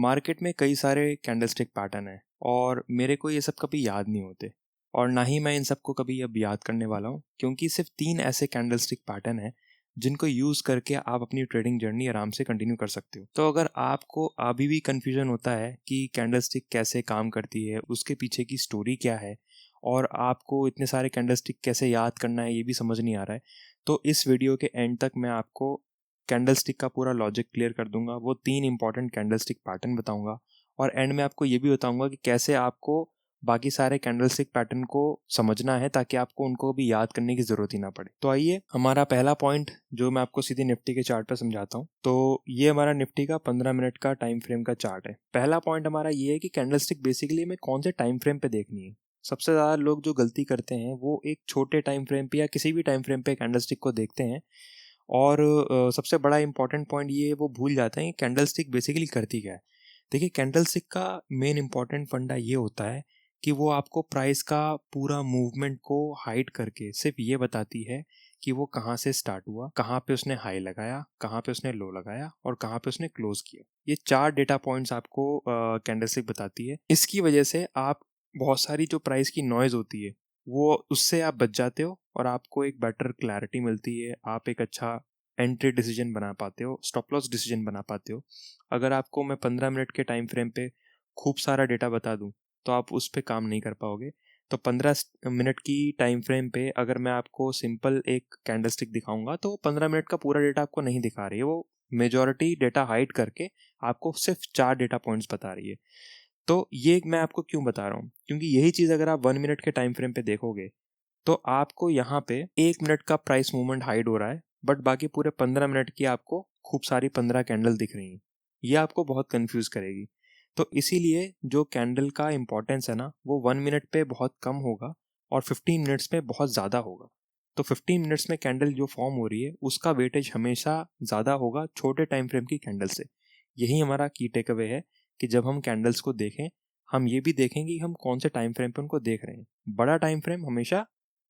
Market में कई सारे कैंडलस्टिक पैटर्न हैं और मेरे को ये सब कभी याद नहीं होते और ना ही मैं इन सबको कभी अब याद करने वाला हूँ, क्योंकि सिर्फ 3 ऐसे कैंडलस्टिक पैटर्न हैं जिनको यूज़ करके आप अपनी ट्रेडिंग जर्नी आराम से कंटिन्यू कर सकते हो। तो अगर आपको अभी भी कन्फ्यूजन होता है कि कैंडलस्टिक कैसे काम करती है, उसके पीछे की स्टोरी क्या है और आपको इतने सारे कैंडलस्टिक कैसे याद करना है ये भी समझ नहीं आ रहा है, तो इस वीडियो के एंड तक मैं आपको कैंडलस्टिक का पूरा लॉजिक क्लियर कर दूंगा। वो 3 इंपॉर्टेंट कैंडलस्टिक पैटर्न बताऊंगा और एंड में आपको ये भी बताऊंगा कि कैसे आपको बाकी सारे कैंडलस्टिक पैटर्न को समझना है ताकि आपको उनको भी याद करने की जरूरत ही ना पड़े। तो आइए, हमारा पहला पॉइंट जो मैं आपको सीधे निफ्टी के चार्ट पर समझाता हूँ। तो ये हमारा निफ्टी का 15 मिनट का टाइम फ्रेम का चार्ट है। पहला पॉइंट हमारा ये है कि कैंडलस्टिक बेसिकली हमें कौन से टाइम फ्रेम पे देखनी है। सबसे ज़्यादा लोग जो गलती करते हैं वो एक छोटे टाइम फ्रेम पे या किसी भी टाइम फ्रेम पे कैंडलस्टिक को देखते हैं और सबसे बड़ा इंपॉर्टेंट पॉइंट ये वो भूल जाते हैं कि कैंडलस्टिक बेसिकली करती क्या है। देखिए, कैंडलस्टिक का मेन इंपॉर्टेंट फंडा ये होता है कि वो आपको प्राइस का पूरा मूवमेंट को हाइड करके सिर्फ ये बताती है कि वो कहाँ से स्टार्ट हुआ, कहाँ पे उसने हाई लगाया, कहाँ पे उसने लो लगाया और कहाँ पे उसने क्लोज किया। ये 4 डेटा पॉइंट्स आपको कैंडलस्टिक बताती है। इसकी वजह से आप बहुत सारी जो प्राइस की नॉइज होती है वो उससे आप बच जाते हो और आपको एक बेटर क्लैरिटी मिलती है। आप एक अच्छा एंट्री डिसीजन बना पाते हो, स्टॉप लॉस डिसीजन बना पाते हो। अगर आपको मैं 15 मिनट के टाइम फ्रेम पे खूब सारा डेटा बता दूं तो आप उस पर काम नहीं कर पाओगे। तो 15 मिनट की टाइम फ्रेम पे अगर मैं आपको सिंपल एक कैंडलस्टिक दिखाऊंगा तो 15 मिनट का पूरा डेटा आपको नहीं दिखा रही है, वो मेजॉरिटी डेटा हाइड करके आपको सिर्फ 4 डेटा पॉइंट्स बता रही है। तो ये मैं आपको क्यों बता रहा हूँ, क्योंकि यही चीज़ अगर आप 1 मिनट के टाइम फ्रेम पे देखोगे तो आपको यहाँ पे 1 मिनट का प्राइस मूवमेंट हाइड हो रहा है, बट बाकी पूरे 15 मिनट की आपको खूब सारी 15 कैंडल दिख रही हैं। ये आपको बहुत कंफ्यूज करेगी। तो इसीलिए जो कैंडल का इंपॉर्टेंस है ना, वो 1 मिनट पे बहुत कम होगा और 15 मिनट्स में बहुत ज़्यादा होगा। तो 15 मिनट्स में कैंडल जो फॉर्म हो रही है उसका वेटेज हमेशा ज़्यादा होगा छोटे टाइम फ्रेम की कैंडल से। यही हमारा की टेक अवे है कि जब हम कैंडल्स को देखें, हम ये भी देखें कि हम कौन से टाइम फ्रेम पे उनको देख रहे हैं। बड़ा टाइम फ्रेम हमेशा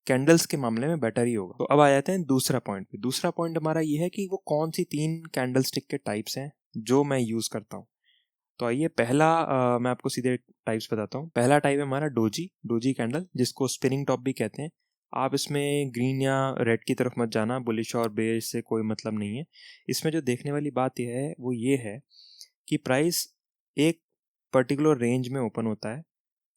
कैंडल्स के मामले में बेटर ही होगा। तो अब आ जाते हैं दूसरा पॉइंट पे। दूसरा पॉइंट हमारा ये है कि वो कौन सी 3 कैंडलस्टिक के टाइप्स हैं जो मैं यूज करता हूँ। तो आइए, पहला मैं आपको सीधे टाइप्स बताता हूँ। पहला टाइप है हमारा डोजी डोजी कैंडल, जिसको स्पिनिंग टॉप भी कहते हैं। आप इसमें ग्रीन या रेड की तरफ मत जाना, बुलिश और बेयरिश से कोई मतलब नहीं है। इसमें जो देखने वाली बात यह है वो ये है कि प्राइस एक पर्टिकुलर रेंज में ओपन होता है,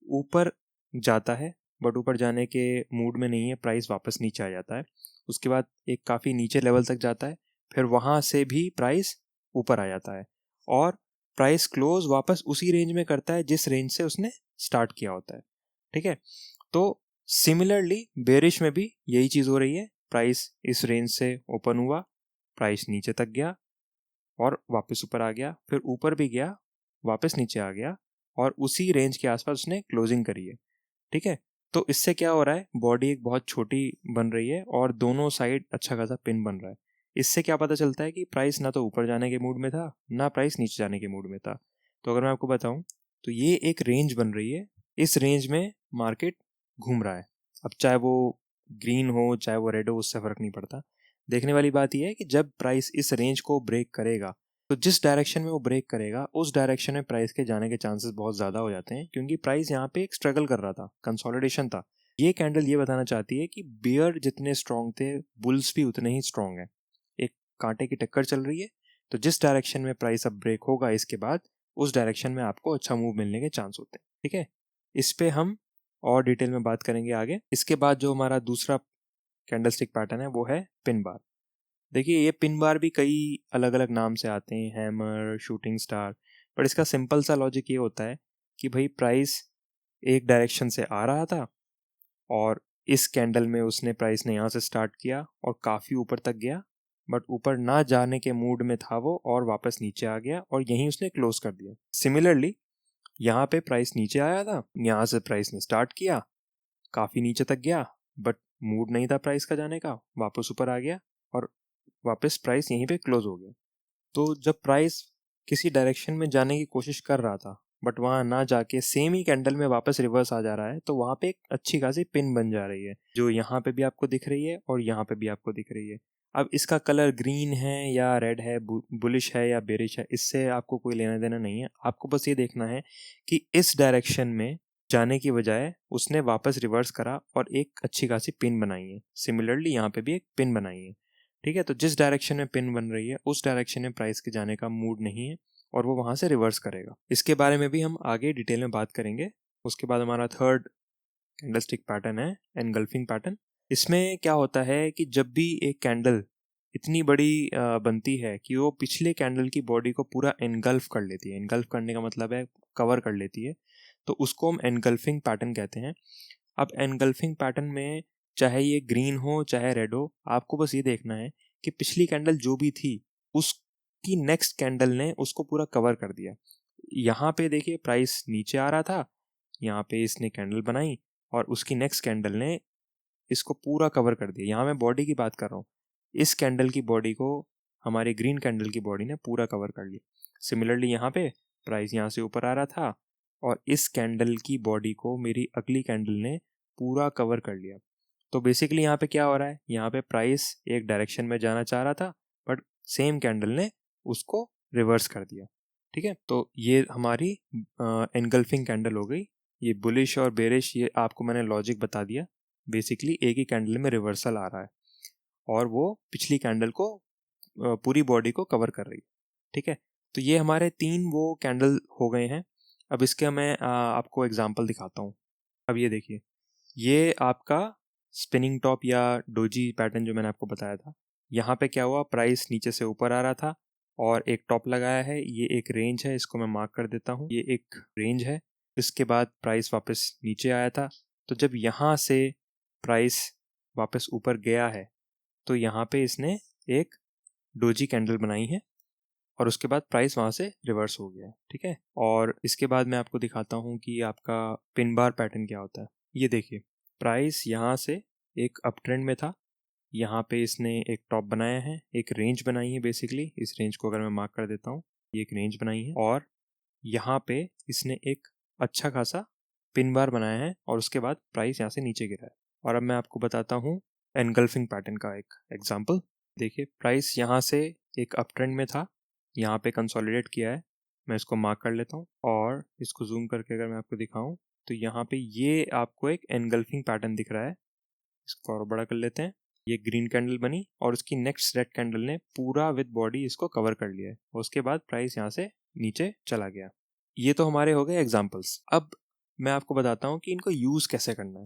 ऊपर जाता है बट ऊपर जाने के मूड में नहीं है, प्राइस वापस नीचे आ जाता है। उसके बाद एक काफ़ी नीचे लेवल तक जाता है, फिर वहाँ से भी प्राइस ऊपर आ जाता है और प्राइस क्लोज वापस उसी रेंज में करता है जिस रेंज से उसने स्टार्ट किया होता है। ठीक है, तो सिमिलरली बेरिश में भी यही चीज़ हो रही है। प्राइस इस रेंज से ओपन हुआ, प्राइस नीचे तक गया और वापस ऊपर आ गया, फिर ऊपर भी गया, वापस नीचे आ गया और उसी रेंज के आसपास उसने क्लोजिंग करी है। ठीक है, तो इससे क्या हो रहा है, बॉडी एक बहुत छोटी बन रही है और दोनों साइड अच्छा खासा पिन बन रहा है। इससे क्या पता चलता है कि प्राइस ना तो ऊपर जाने के मूड में था, ना प्राइस नीचे जाने के मूड में था। तो अगर मैं आपको बताऊं तो ये एक रेंज बन रही है, इस रेंज में मार्केट घूम रहा है। अब चाहे वो ग्रीन हो चाहे वो रेड हो, उससे फर्क नहीं पड़ता। देखने वाली बात यह है कि जब प्राइस इस रेंज को ब्रेक करेगा तो जिस डायरेक्शन में वो ब्रेक करेगा उस डायरेक्शन में प्राइस के जाने के चांसेस बहुत ज़्यादा हो जाते हैं, क्योंकि प्राइस यहाँ पे एक स्ट्रगल कर रहा था, कंसोलिडेशन था। ये कैंडल ये बताना चाहती है कि बेयर जितने स्ट्रांग थे, बुल्स भी उतने ही स्ट्रांग हैं। एक कांटे की टक्कर चल रही है, तो जिस डायरेक्शन में प्राइस अब ब्रेक होगा इसके बाद, उस डायरेक्शन में आपको अच्छा मूव मिलने के चांस होते हैं। ठीक है, इस पे हम और डिटेल में बात करेंगे आगे। इसके बाद जो हमारा दूसरा कैंडलस्टिक पैटर्न है वो है पिन बार। देखिए, ये पिन बार भी कई अलग अलग नाम से आते हैं, हैमर, शूटिंग स्टार, पर इसका सिंपल सा लॉजिक ये होता है कि भाई प्राइस एक डायरेक्शन से आ रहा था और इस कैंडल में उसने प्राइस ने यहाँ से स्टार्ट किया और काफ़ी ऊपर तक गया, बट ऊपर ना जाने के मूड में था वो और वापस नीचे आ गया और यहीं उसने क्लोज कर दिया। सिमिलरली यहाँ पे प्राइस नीचे आया था, यहाँ से प्राइस ने स्टार्ट किया, काफ़ी नीचे तक गया, बट मूड नहीं था प्राइस का जाने का, वापस ऊपर आ गया और वापस प्राइस यहीं पे क्लोज हो गया। तो जब प्राइस किसी डायरेक्शन में जाने की कोशिश कर रहा था बट वहाँ ना जाके सेम ही कैंडल में वापस रिवर्स आ जा रहा है, तो वहाँ पे एक अच्छी खासी पिन बन जा रही है, जो यहाँ पे भी आपको दिख रही है और यहाँ पे भी आपको दिख रही है। अब इसका कलर ग्रीन है या रेड है, बुलिश है या बेरिश है, इससे आपको कोई लेना देना नहीं है। आपको बस ये देखना है कि इस डायरेक्शन में जाने की बजाय उसने वापस रिवर्स करा और एक अच्छी खासी पिन बनाई है। सिमिलरली यहाँ पे भी एक पिन बनाई है, ठीक है। तो जिस डायरेक्शन में पिन बन रही है उस डायरेक्शन में प्राइस के जाने का मूड नहीं है और वो वहाँ से रिवर्स करेगा। इसके बारे में भी हम आगे डिटेल में बात करेंगे। उसके बाद हमारा थर्ड कैंडलस्टिक पैटर्न है एनगल्फिंग पैटर्न। इसमें क्या होता है कि जब भी एक कैंडल इतनी बड़ी बनती है कि वो पिछले कैंडल की बॉडी को पूरा एनगल्फ कर लेती है, एनगल्फ करने का मतलब है कवर कर लेती है, तो उसको हम एनगल्फिंग पैटर्न कहते हैं। अब एनगल्फिंग पैटर्न में चाहे ये ग्रीन हो चाहे रेड हो, आपको बस ये देखना है कि पिछली कैंडल जो भी थी उसकी नेक्स्ट कैंडल ने उसको पूरा कवर कर दिया। यहाँ पे देखिए प्राइस नीचे आ रहा था, यहाँ पे इसने कैंडल बनाई और उसकी नेक्स्ट कैंडल ने इसको पूरा कवर कर दिया। यहाँ मैं बॉडी की बात कर रहा हूँ, इस कैंडल की बॉडी को हमारी ग्रीन कैंडल की बॉडी ने पूरा कवर कर लिया। सिमिलरली यहाँ पे प्राइस यहाँ से ऊपर आ रहा था और इस कैंडल की बॉडी को मेरी अगली कैंडल ने पूरा कवर कर लिया। तो बेसिकली यहाँ पे क्या हो रहा है, यहाँ पे प्राइस एक डायरेक्शन में जाना चाह रहा था बट सेम कैंडल ने उसको रिवर्स कर दिया, ठीक है। तो ये हमारी एनगल्फिंग कैंडल हो गई। ये बुलिश और बेरिश, ये आपको मैंने लॉजिक बता दिया। बेसिकली एक ही कैंडल में रिवर्सल आ रहा है और वो पिछली कैंडल को पूरी बॉडी को कवर कर रही है, ठीक है। तो ये हमारे 3 वो कैंडल हो गए हैं। अब इसके मैं आपको एग्जांपल दिखाता हूँ। अब ये देखिए, ये आपका स्पिनिंग टॉप या डोजी पैटर्न जो मैंने आपको बताया था। यहाँ पे क्या हुआ, प्राइस नीचे से ऊपर आ रहा था और एक टॉप लगाया है। ये एक रेंज है, इसको मैं मार्क कर देता हूँ, ये एक रेंज है। इसके बाद प्राइस वापस नीचे आया था। तो जब यहाँ से प्राइस वापस ऊपर गया है तो यहाँ पे इसने एक डोजी कैंडल बनाई है और उसके बाद प्राइस वहाँ से रिवर्स हो गया है, ठीक है। और इसके बाद मैं आपको दिखाता हूँ कि आपका पिन बार पैटर्न क्या होता है। ये देखिए, प्राइस यहाँ से एक अप ट्रेंड में था, यहाँ पे इसने एक टॉप बनाया है, एक रेंज बनाई है। बेसिकली इस रेंज को अगर मैं मार्क कर देता हूँ, ये एक रेंज बनाई है और यहाँ पे इसने एक अच्छा खासा पिन बार बनाया है और उसके बाद प्राइस यहाँ से नीचे गिरा है। और अब मैं आपको बताता हूँ एनगल्फिंग पैटर्न का एक एग्जांपल। देखिए, प्राइस यहाँ से एक अप ट्रेंड में था, यहाँ पे कंसोलिडेट किया है। मैं इसको मार्क कर लेता हूँ और इसको जूम करके अगर मैं आपको दिखाऊं तो यहाँ पे ये आपको एक एनगल्फिंग पैटर्न दिख रहा है। इसको और बड़ा कर लेते हैं। ये ग्रीन कैंडल बनी और उसकी नेक्स्ट रेड कैंडल ने पूरा विद बॉडी इसको कवर कर लिया है और उसके बाद प्राइस यहाँ से नीचे चला गया। ये तो हमारे हो गए एग्जाम्पल्स। अब मैं आपको बताता हूँ कि इनको यूज़ कैसे करना है।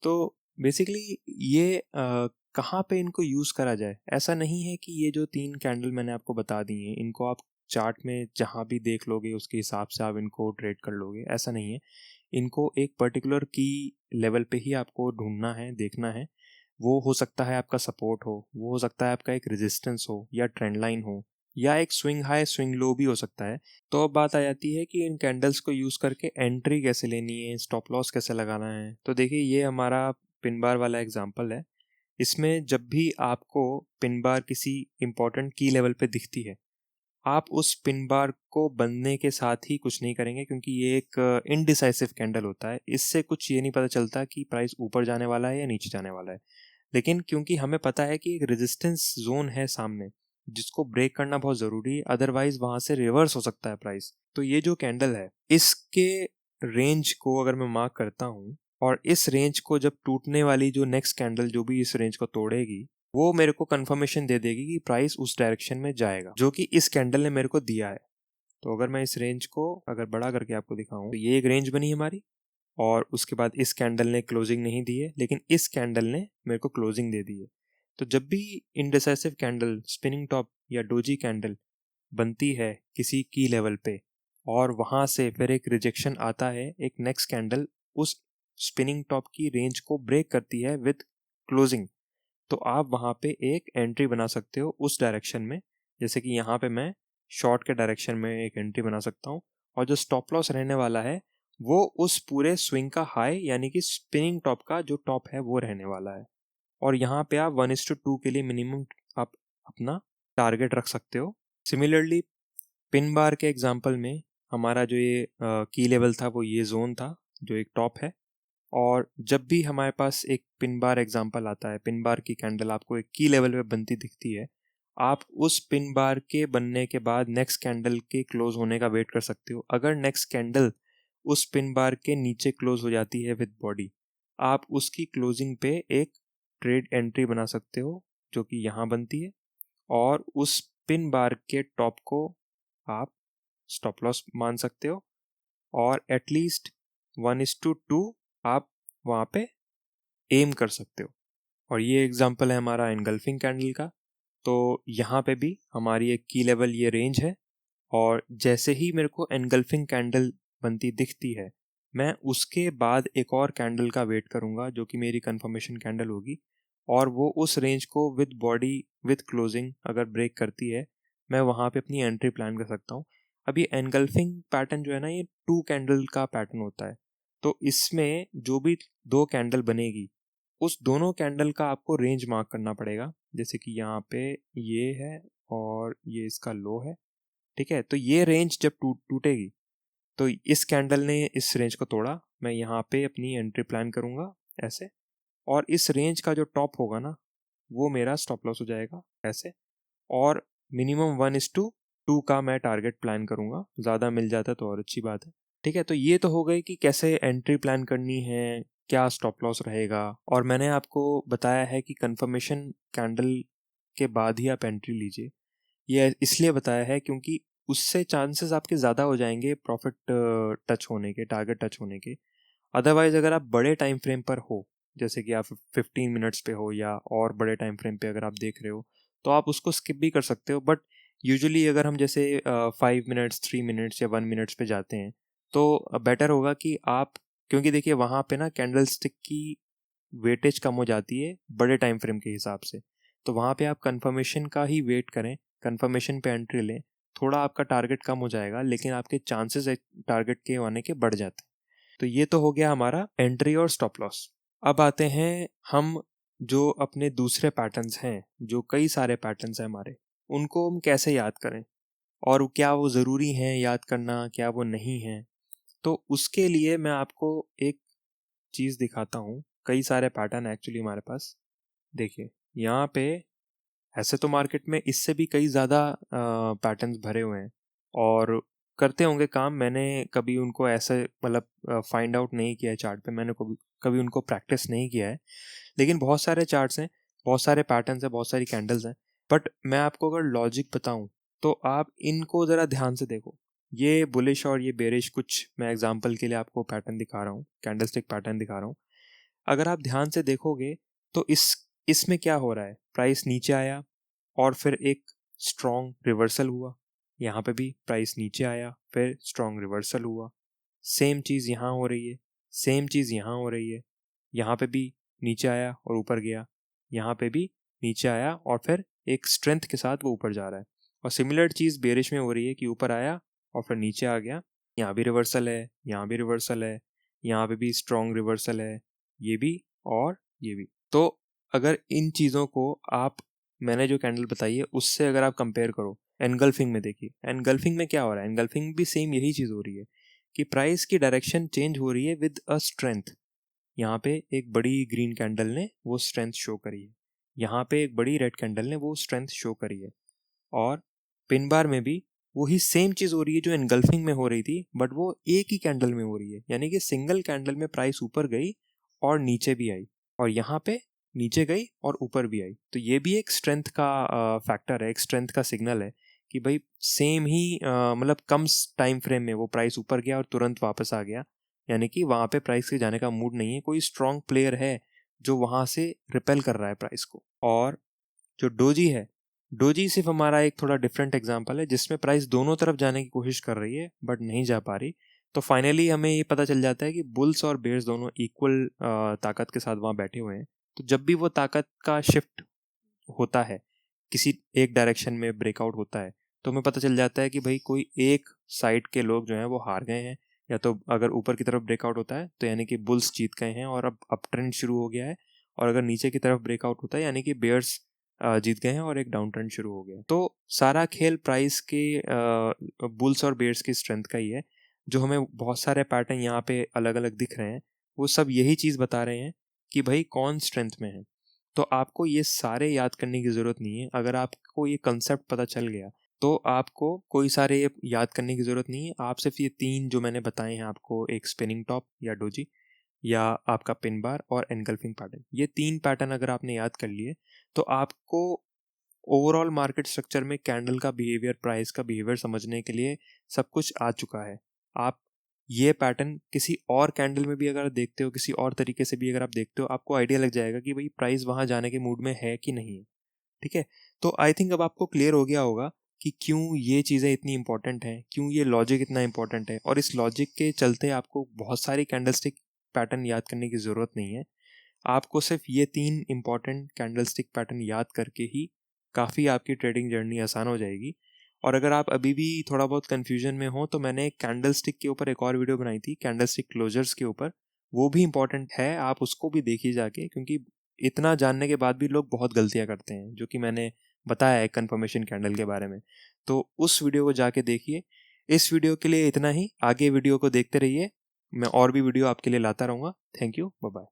तो बेसिकली ये कहाँ पे इनको यूज़ करा जाए। ऐसा नहीं है कि ये जो 3 कैंडल मैंने आपको बता दी हैं इनको आप चार्ट में जहाँ भी देख लोगे उसके हिसाब से आप इनको ट्रेड कर लोगे, ऐसा नहीं है। इनको एक पर्टिकुलर की लेवल पे ही आपको ढूंढना है, देखना है। वो हो सकता है आपका सपोर्ट हो, वो हो सकता है आपका एक रेजिस्टेंस हो या ट्रेंड लाइन हो या एक स्विंग हाई स्विंग लो भी हो सकता है। तो अब बात आ जाती है कि इन कैंडल्स को यूज़ करके एंट्री कैसे लेनी है, स्टॉप लॉस कैसे लगाना है। तो देखिए, ये हमारा पिन बार वाला एग्जांपल है। इसमें जब भी आपको पिन बार किसी इंपॉर्टेंट की लेवल पे दिखती है, आप उस पिन बार को बनने के साथ ही कुछ नहीं करेंगे, क्योंकि ये एक इनडिसाइसिव कैंडल होता है। इससे कुछ ये नहीं पता चलता कि प्राइस ऊपर जाने वाला है या नीचे जाने वाला है। लेकिन क्योंकि हमें पता है कि एक रेजिस्टेंस जोन है सामने जिसको ब्रेक करना बहुत ज़रूरी है, अदरवाइज वहाँ से रिवर्स हो सकता है प्राइस। तो ये जो कैंडल है इसके रेंज को अगर मैं मार्क करता हूँ और इस रेंज को जब टूटने वाली जो नेक्स्ट कैंडल जो भी इस रेंज को तोड़ेगी वो मेरे को कंफर्मेशन दे देगी कि प्राइस उस डायरेक्शन में जाएगा जो कि इस कैंडल ने मेरे को दिया है। तो अगर मैं इस रेंज को अगर बड़ा करके आपको दिखाऊं तो ये एक रेंज बनी हमारी और उसके बाद इस कैंडल ने क्लोजिंग नहीं दी है, लेकिन इस कैंडल ने मेरे को क्लोजिंग दे दी है। तो जब भी इनडिसाइसिव कैंडल, स्पिनिंग टॉप या डोजी कैंडल बनती है किसी की लेवल पे और वहाँ से फिर एक रिजेक्शन आता है, एक नेक्स्ट कैंडल उस स्पिनिंग टॉप की रेंज को ब्रेक करती है विद क्लोजिंग, तो आप वहाँ पे एक एंट्री बना सकते हो उस डायरेक्शन में। जैसे कि यहाँ पे मैं शॉर्ट के डायरेक्शन में एक एंट्री बना सकता हूँ और जो स्टॉप लॉस रहने वाला है वो उस पूरे स्विंग का हाई यानी कि स्पिनिंग टॉप का जो टॉप है वो रहने वाला है। और यहाँ पे आप 1:2 के लिए मिनिमम आप अपना टारगेट रख सकते हो। सिमिलरली पिन बार के एग्जांपल में हमारा जो ये की लेवल था वो ये जोन था जो एक टॉप है और जब भी हमारे पास एक पिन बार एग्जांपल आता है, पिन बार की कैंडल आपको एक की लेवल पे बनती दिखती है, आप उस पिन बार के बनने के बाद नेक्स्ट कैंडल के क्लोज होने का वेट कर सकते हो। अगर नेक्स्ट कैंडल उस पिन बार के नीचे क्लोज हो जाती है विद बॉडी, आप उसकी क्लोजिंग पे एक ट्रेड एंट्री बना सकते हो जो कि यहाँ बनती है, और उस पिन बार के टॉप को आप स्टॉप लॉस मान सकते हो, और एटलीस्ट 1:2 आप वहाँ पे एम कर सकते हो। और ये एग्जांपल है हमारा एनगल्फिंग कैंडल का। तो यहाँ पे भी हमारी एक की लेवल ये रेंज है, और जैसे ही मेरे को एनगल्फिंग कैंडल बनती दिखती है, मैं उसके बाद एक और कैंडल का वेट करूँगा जो कि मेरी कंफर्मेशन कैंडल होगी, और वो उस रेंज को विद बॉडी विद क्लोजिंग अगर ब्रेक करती है, मैं वहाँ पे अपनी एंट्री प्लान कर सकता हूँ। अभी एनगल्फिंग पैटर्न जो है ना, ये 2 कैंडल का पैटर्न होता है। तो इसमें जो भी 2 कैंडल बनेगी, उस दोनों कैंडल का आपको रेंज मार्क करना पड़ेगा। जैसे कि यहाँ पे ये है और ये इसका लो है, ठीक है। तो ये रेंज जब टूटेगी, तो इस कैंडल ने इस रेंज को तोड़ा, मैं यहाँ पे अपनी एंट्री प्लान करूँगा ऐसे, और इस रेंज का जो टॉप होगा ना, वो मेरा स्टॉप लॉस हो जाएगा ऐसे। और मिनिमम 1:2 का मैं टारगेट प्लान करूँगा, ज़्यादा मिल जाता तो और अच्छी बात है, ठीक है। तो ये तो हो गई कि कैसे एंट्री प्लान करनी है, क्या स्टॉप लॉस रहेगा, और मैंने आपको बताया है कि कंफर्मेशन कैंडल के बाद ही आप एंट्री लीजिए। ये इसलिए बताया है क्योंकि उससे चांसेस आपके ज़्यादा हो जाएंगे प्रॉफिट टच होने के, टारगेट टच होने के। अदरवाइज अगर आप बड़े टाइम फ्रेम पर हो, जैसे कि आप 15 मिनट्स पे हो या और बड़े टाइम फ्रेम पे अगर आप देख रहे हो, तो आप उसको स्किप भी कर सकते हो। बट यूजुअली अगर हम जैसे 5 मिनट्स, 3 मिनट्स या 1 मिनट्स पे जाते हैं, तो बेटर होगा कि आप, क्योंकि देखिए वहाँ पे ना कैंडल स्टिक की वेटेज कम हो जाती है बड़े टाइम फ्रेम के हिसाब से। तो वहाँ पे आप कंफर्मेशन का ही वेट करें, कंफर्मेशन पे एंट्री लें। थोड़ा आपका टारगेट कम हो जाएगा, लेकिन आपके चांसेस टारगेट के आने के बढ़ जाते हैं। तो ये तो हो गया हमारा एंट्री और स्टॉप लॉस। अब आते हैं हम जो अपने दूसरे पैटर्न्स हैं, जो कई सारे पैटर्न्स हैं हमारे, उनको हम कैसे याद करें, और क्या वो ज़रूरी हैं याद करना, क्या वो नहीं है। तो उसके लिए मैं आपको एक चीज़ दिखाता हूँ। कई सारे पैटर्न एक्चुअली हमारे पास, देखिए यहाँ पे, ऐसे तो मार्केट में इससे भी कई ज़्यादा पैटर्न्स भरे हुए हैं और करते होंगे काम। मैंने कभी उनको ऐसे मतलब फाइंड आउट नहीं किया है चार्ट पे, मैंने कभी कभी उनको प्रैक्टिस नहीं किया है। लेकिन बहुत सारे चार्ट्स हैं, बहुत सारे पैटर्न्स हैं, बहुत सारी कैंडल्स हैं। बट मैं आपको अगर लॉजिक बताऊं, तो आप इनको ज़रा ध्यान से देखो। ये बुलिश और ये बेरिश, कुछ मैं एग्जांपल के लिए आपको पैटर्न दिखा रहा हूँ, कैंडलस्टिक पैटर्न दिखा रहा हूँ। अगर आप ध्यान से देखोगे तो इसमें क्या हो रहा है, प्राइस नीचे आया और फिर एक स्ट्रॉन्ग रिवर्सल हुआ, यहाँ पे भी प्राइस नीचे आया फिर स्ट्रॉन्ग रिवर्सल हुआ। सेम चीज़ यहाँ हो रही है, सेम चीज़ यहाँ हो रही है। यहाँ पे भी नीचे आया और ऊपर गया, यहाँ पे भी नीचे आया और फिर एक स्ट्रेंथ के साथ वो ऊपर जा रहा है। और सिमिलर चीज़ बेरिश में हो रही है कि ऊपर आया और फिर नीचे आ गया, यहाँ भी रिवर्सल है, यहाँ भी रिवर्सल है, यहाँ पे भी स्ट्रॉन्ग रिवर्सल है, ये भी और ये भी। तो अगर इन चीज़ों को आप, मैंने जो कैंडल बताई है उससे अगर आप कंपेयर करो एनगल्फिंग में, देखिए एनगल्फिंग में क्या हो रहा है। एनगल्फिंग में भी सेम यही चीज़ हो रही है कि प्राइस की डायरेक्शन चेंज हो रही है विद अ स्ट्रेंथ। यहाँ पे एक बड़ी ग्रीन कैंडल ने वो स्ट्रेंथ शो करी है, यहाँ पे एक बड़ी रेड कैंडल ने वो स्ट्रेंथ शो करी है। और पिन बार में भी वही सेम चीज़ हो रही है जो एनगल्फिंग में हो रही थी, बट वो एक ही कैंडल में हो रही है। यानी कि सिंगल कैंडल में प्राइस ऊपर गई और नीचे भी आई, और यहाँ पे नीचे गई और ऊपर भी आई। तो ये भी एक स्ट्रेंथ का फैक्टर है, एक स्ट्रेंथ का सिग्नल है कि भाई सेम ही मतलब कम टाइम फ्रेम में वो प्राइस ऊपर गया और तुरंत वापस आ गया। यानी कि वहाँ पे प्राइस के जाने का मूड नहीं है, कोई स्ट्रॉन्ग प्लेयर है जो वहाँ से रिपेल कर रहा है प्राइस को। और जो डोजी है, डोजी सिर्फ हमारा एक थोड़ा डिफरेंट एग्जांपल है जिसमें प्राइस दोनों तरफ जाने की कोशिश कर रही है बट नहीं जा पा रही। तो फाइनली हमें ये पता चल जाता है कि बुल्स और बेयर्स दोनों इक्वल ताकत के साथ वहाँ बैठे हुए हैं। तो जब भी वो ताकत का शिफ्ट होता है, किसी एक डायरेक्शन में ब्रेकआउट होता है, तो हमें पता चल जाता है कि भाई कोई एक साइड के लोग जो हैं वो हार गए हैं। या तो अगर ऊपर की तरफ ब्रेकआउट होता है तो यानी कि बुल्स जीत गए हैं और अब अप ट्रेंड शुरू हो गया है, और अगर नीचे की तरफ ब्रेकआउट होता है यानी कि बेयर्स जीत गए हैं और एक डाउन ट्रेंड शुरू हो गया है। तो सारा खेल प्राइस के बुल्स और बेयर्स की स्ट्रेंथ का ही है। जो हमें बहुत सारे पैटर्न यहाँ पे अलग अलग दिख रहे हैं, वो सब यही चीज़ बता रहे हैं कि भाई कौन स्ट्रेंथ में है। तो आपको ये सारे याद करने की ज़रूरत नहीं है। अगर आपको ये कंसेप्ट पता चल गया तो आपको कोई सारे ये याद करने की ज़रूरत नहीं है। आप सिर्फ ये 3 जो मैंने बताए हैं आपको, एक स्पिनिंग टॉप या डोजी या आपका पिन बार और एनगल्फिंग पैटर्न, ये 3 पैटर्न अगर आपने याद कर लिए तो आपको ओवरऑल मार्केट स्ट्रक्चर में कैंडल का बिहेवियर, प्राइस का बिहेवियर समझने के लिए सब कुछ आ चुका है। आप ये पैटर्न किसी और कैंडल में भी अगर देखते हो, किसी और तरीके से भी अगर आप देखते हो, आपको आइडिया लग जाएगा कि भाई प्राइस वहाँ जाने के मूड में है कि नहीं है। ठीक है, तो आई थिंक अब आपको क्लियर हो गया होगा कि क्यों ये चीज़ें इतनी इंपॉर्टेंट हैं, क्यों ये लॉजिक इतना इंपॉर्टेंट है, और इस लॉजिक के चलते आपको बहुत सारी कैंडलस्टिक पैटर्न याद करने की ज़रूरत नहीं है। आपको सिर्फ ये 3 इंपॉर्टेंट कैंडलस्टिक पैटर्न याद करके ही काफ़ी आपकी ट्रेडिंग जर्नी आसान हो जाएगी। और अगर आप अभी भी थोड़ा बहुत कन्फ्यूजन में हो तो मैंने कैंडलस्टिक के ऊपर एक और वीडियो बनाई थी, कैंडलस्टिक क्लोजर्स के ऊपर। वो भी इंपॉर्टेंट है, आप उसको भी देखिए जाके, क्योंकि इतना जानने के बाद भी लोग बहुत गलतियां करते हैं, जो कि मैंने बताया है कंफर्मेशन कैंडल के बारे में। तो उस वीडियो को जाके देखिए। इस वीडियो के लिए इतना ही, आगे वीडियो को देखते रहिए, मैं और भी वीडियो आपके लिए लाता रहूँगा। Thank you, bye bye.